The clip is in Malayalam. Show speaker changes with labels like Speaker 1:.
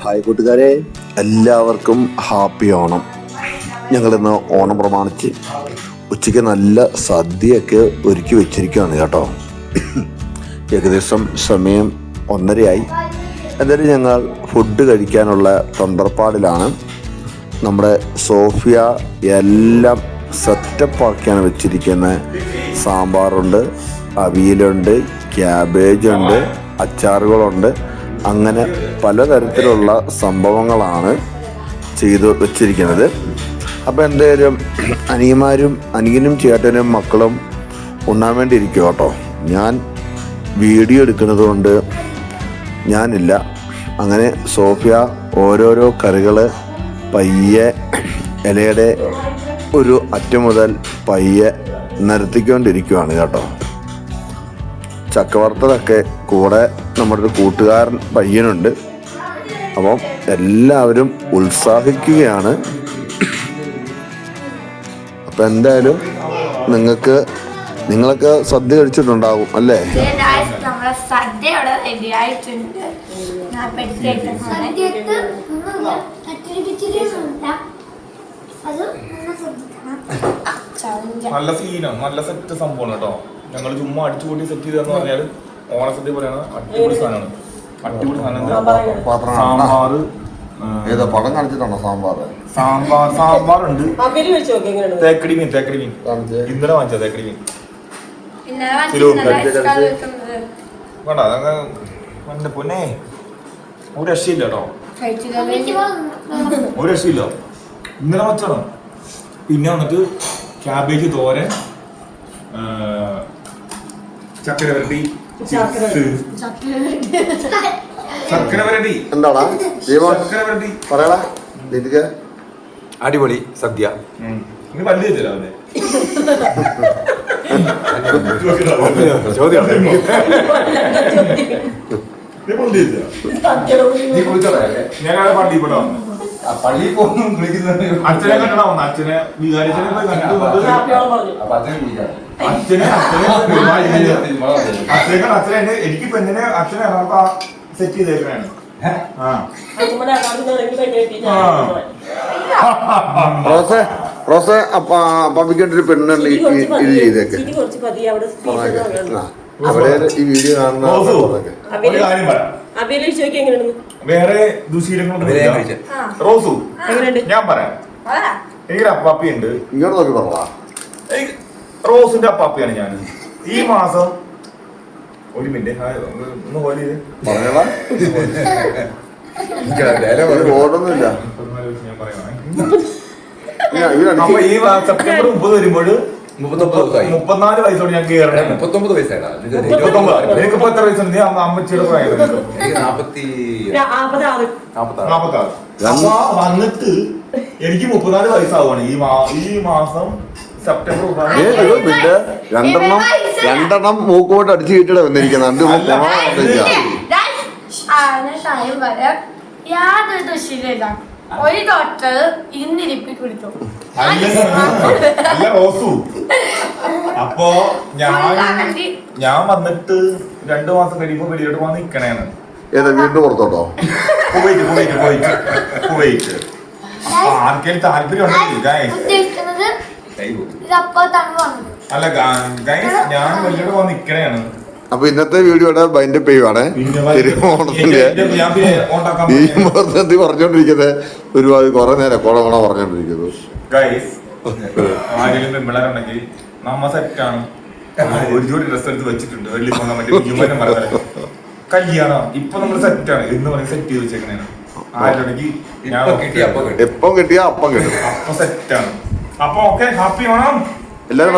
Speaker 1: ഹായ് കൂട്ടുകാരെ, എല്ലാവർക്കും ഹാപ്പി ഓണം. ഞങ്ങളിന്ന് ഓണം പ്രമാണിച്ച് ഉച്ചയ്ക്ക് നല്ല സദ്യയൊക്കെ ഒരുക്കി വെച്ചിരിക്കുകയാണ് കേട്ടോ. ഏകദേശം സമയം 1:30 എന്തായാലും ഞങ്ങൾ ഫുഡ് കഴിക്കാനുള്ള തന്ത്രപ്പാടിലാണ്. നമ്മുടെ സോഫിയ എല്ലാം സെറ്റപ്പാക്കിയാണ് വെച്ചിരിക്കുന്നത്. സാമ്പാറുണ്ട്, അവിയലുണ്ട്, ക്യാബേജുണ്ട്, അച്ചാറുകളുണ്ട്, അങ്ങനെ പലതരത്തിലുള്ള സംഭവങ്ങളാണ് ചെയ്തു വച്ചിരിക്കുന്നത്. അപ്പോൾ എന്തായാലും അനിയനും ചേട്ടനും മക്കളും ഉണ്ണാൻ വേണ്ടി ഇരിക്കും കേട്ടോ. ഞാൻ വീഡിയോ എടുക്കുന്നത് കൊണ്ട് ഞാനില്ല. അങ്ങനെ സോഫിയ ഓരോരോ കറികൾ പയ്യെ ഇലയുടെ ഒരു അറ്റം മുതൽ പയ്യെ നിരത്തിക്കൊണ്ടിരിക്കുകയാണ് കേട്ടോ. ചക്കവറുത്തതൊക്കെ കൂടെ നമ്മുടെ ഒരു കൂട്ടുകാരൻ പയ്യനുണ്ട്. അപ്പം എല്ലാവരും ഉത്സാഹിക്കുകയാണ്. അപ്പം എന്തായാലും നിങ്ങളൊക്കെ സദ്യ കഴിച്ചിട്ടുണ്ടാവും അല്ലേ?
Speaker 2: നല്ല സീനാണ്, നല്ല സെറ്റ് സംഭവമാണ് കേട്ടോ. ഞങ്ങൾ ചുമ്മാ അടിച്ചുകൂട്ടി സെറ്റ് ചെയ്തെന്ന് പറഞ്ഞാൽ ഓണസദ്യ പോലെയാണ്. അടിപൊളി സാധനമാണ്, അടിപൊളി സാധനം. സാമ്പാറ്
Speaker 1: ഏതാ പടം കാണിച്ചിട്ടാണോ?
Speaker 2: സാമ്പാറുണ്ട്. തേക്കടി മീൻ ഇന്നലെ വാങ്ങിച്ച തേക്കടി മീൻ വേണ്ട, അതങ്ങ് പൊന്നെ ഒരു രക്ഷയില്ല കേട്ടോ, ഒരു രക്ഷയില്ല. ഇന്നലെ വച്ചാണ്. പിന്നെ വന്നിട്ട് ക്യാബേജ് തോരൻ, ചക്കര വരട്ടി,
Speaker 1: എന്താടാ പറയടാ.
Speaker 3: അടിപൊളി സദ്യ.
Speaker 2: പല്ല് വെച്ചല്ലോ അവന്റെ
Speaker 3: ചോദ്യം
Speaker 2: ഞാനാണ് പള്ളിപ്പെടാ.
Speaker 3: പള്ളിയിൽ പോകുന്നു വിളിക്കുന്നത്.
Speaker 2: അച്ഛനെ കണ്ടടാ വന്ന അച്ഛനെ വികാരിച്ചനെ പോയി കണ്ടിട്ട് അച്ഛനെ എനിക്ക് പെണ്ണിനെ അച്ഛനെ യഥാർത്ഥ സെറ്റ് ചെയ്തേക്കണാണ്.
Speaker 1: റോസെ അപ്പാപ്പിക്കൊണ്ടൊരു പെണ്ണുണ്ട് ഇത് ചെയ്തേക്ക്. അവിടെ ഈ വീഡിയോ കാണുന്ന
Speaker 2: വേറെ ദുശീലങ്ങളൊന്നും. റോസു ഞാൻ പറയാം, എനിക്കൊരു അപ്പാപ്പി ഉണ്ട്.
Speaker 1: ഇങ്ങോട്ട് നോക്കി പറഞ്ഞാ
Speaker 2: റോസിന്റെ അപ്പാപ്പിയാണ് ഞാൻ. ഈ മാസം ഒരു മിനിറ്റ് ഒന്ന് ഹോൾഡ് ചെയ്ത്
Speaker 1: ഓടൊന്നുമില്ല.
Speaker 2: ഞാൻ പറയാം. അപ്പൊ ഈ സെപ്റ്റംബർ 30 വരുമ്പോൾ 34 വയസ്സോട് ഞാൻ കയറണേ.
Speaker 3: 39 വയസ്സാണ്.
Speaker 2: 39. എനിക്കിപ്പോ എത്ര വയസ്സുണ്ട്? നീ അമ്മച്ചിയുടെ പ്രായം
Speaker 3: 46.
Speaker 2: അപ്പൊ വന്നിട്ട് എനിക്ക് 34 വയസ്സാവുകയാണ് ഈ മാസം സെപ്റ്റംബർ.
Speaker 1: രണ്ടെണ്ണം മൂക്കോട്ട് അടിച്ചു കിട്ടിട വന്നിരിക്കുന്നുണ്ട്.
Speaker 4: യാതൊരു ദുശീലമില്ല. ഒരു ഡോക്ടർ ഇന്നിരിപ്പി കൊടുത്തു.
Speaker 2: അല്ല റോസു, അപ്പൊ ഞാൻ വന്നിട്ട് 2 മാസം കഴിയുമ്പോ വെളിയോട്ട് പോകാൻ നിക്കണേന്ന്.
Speaker 1: ഏതാ വീണ്ടും പുറത്തോട്ടോ?
Speaker 2: കുവൈറ്റ്. അപ്പൊ ആർക്കെങ്കിലും താല്പര്യം ഉണ്ടെങ്കിൽ അല്ല ഗൈസ്, ഞാൻ വെളിയോട്ട് പോകാൻ നിക്കണേണ്.
Speaker 1: അപ്പൊ ഇന്നത്തെ വീഡിയോയുടെ ബൈൻഡപ്പ് ചെയ്യുവാണ്. ഓണത്തിന്റെ ഈ മുഹൂർത്തത്തിൽ പറഞ്ഞോണ്ടിരിക്കുന്നത് ഒരുപാട് കുറെ നേരം കോളമണ പറഞ്ഞോണ്ടിരിക്കുന്നത്.
Speaker 2: ഗൈസ്, ആരെങ്കിലും പെമ്പിള്ളേരുണ്ടെങ്കിൽ നമ്മ സെറ്റാണ്. ഒരു ജോഡി ഡ്രസ് എടുത്ത് വെച്ചിട്ടുണ്ട്. വെള്ളി പോകാൻ പറ്റും. കല്യാണം ഇപ്പൊ നമ്മള് സെറ്റാണ് എന്ന് പറഞ്ഞ് സെറ്റ് ചെയ്ത് വെച്ചേക്കണേണ്. ആരുണ്ടെങ്കിൽ
Speaker 1: എപ്പം കിട്ടിയാ അപ്പം കിട്ടും.
Speaker 2: അപ്പൊ സെറ്റാണ്. അപ്പൊ ഓക്കെ, ഹാപ്പി ഓണം.
Speaker 1: എല്ലാരും